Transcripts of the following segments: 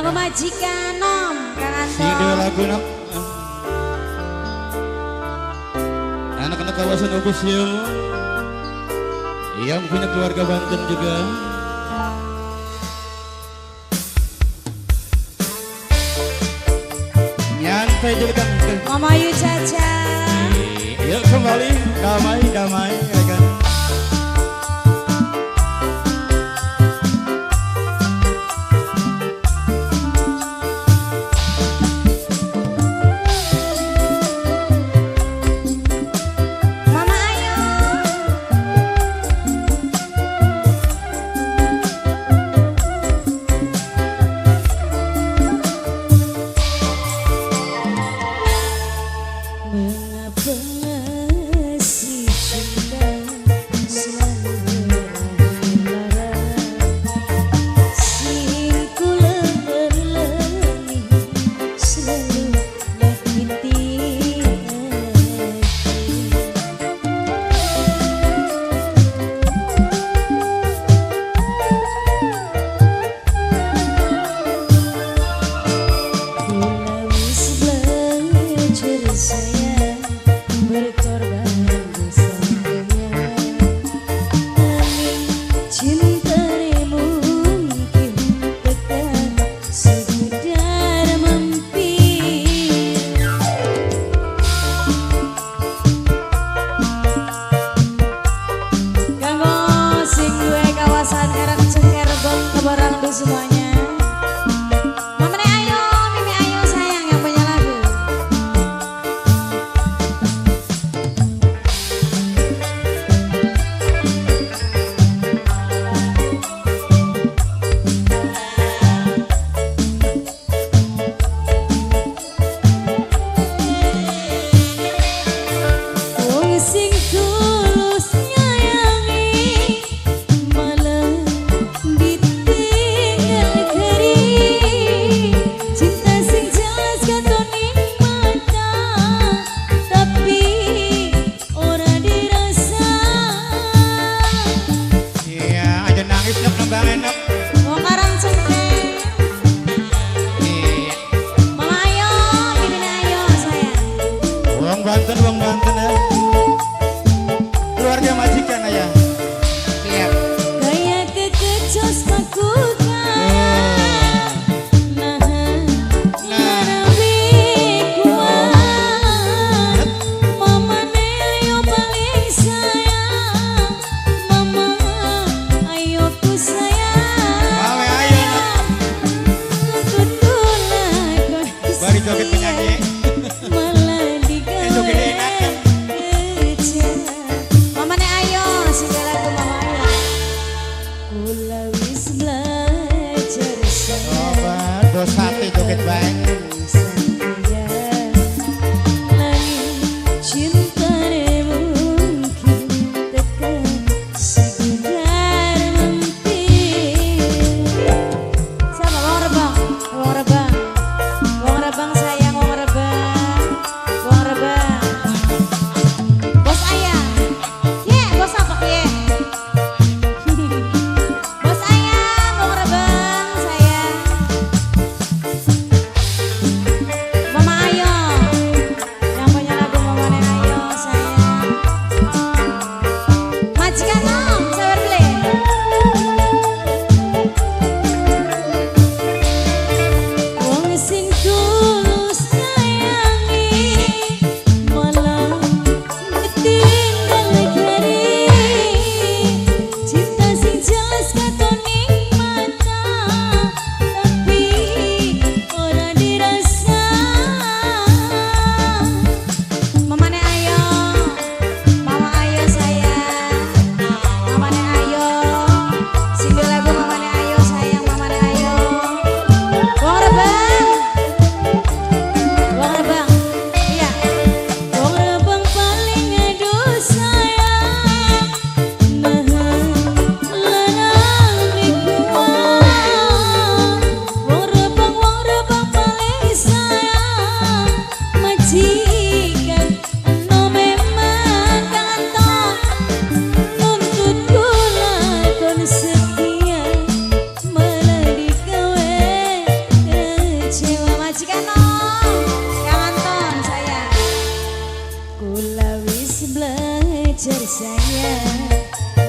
Nama majikan nom sing dua lagu nak anak-anak kawasan official yang punya keluarga Banten juga. Nyantai juga kan Mama Yu Caca. yuk kembali damai-damai ya kan. Mama Ayu. Mengapa si cinta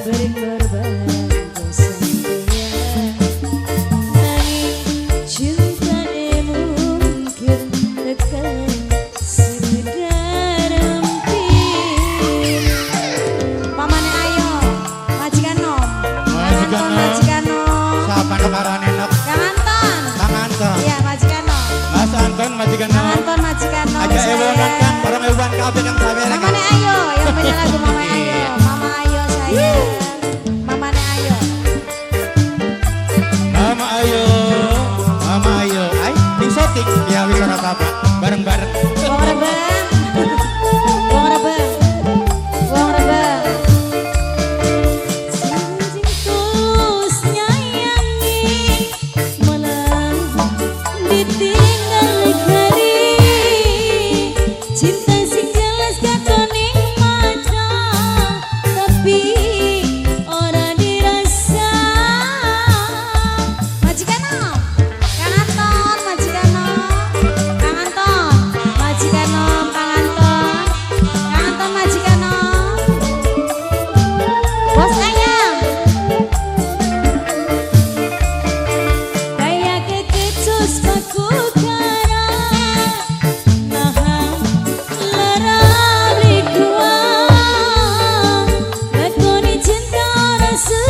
beri korban kesampaian nanging cinta mungkin tekan sekedar empin. Pamane ayo majikan nom majikan nom Siapa nekaran enak? Kang Anton Kang Anton. iya majikan nom Mas Anton majikan Kang nom. Anton majikan nom Aja ewonan kan, orang ewan kabeh kang sawer. Mamane ayo yang punya lagu Mama Ayo Mama Ayo saya Mamane ayo Mama ayo, Mama ayo. Ay, di shooting ya wis ora apa-apa. Bareng-bareng. Wong rebeng Wong rebeng Wong rebeng Sing tulus nyayangi malah ditinggal kari cinta sing jelas katoning mata tapi ora dirasa majikan nom Kang Anton majikan nom Kang Anton majikan nom Kang Anton majikan nom Bos ayam kayak kekecus baku kara nahan lara rikuang lakoni cinta rasa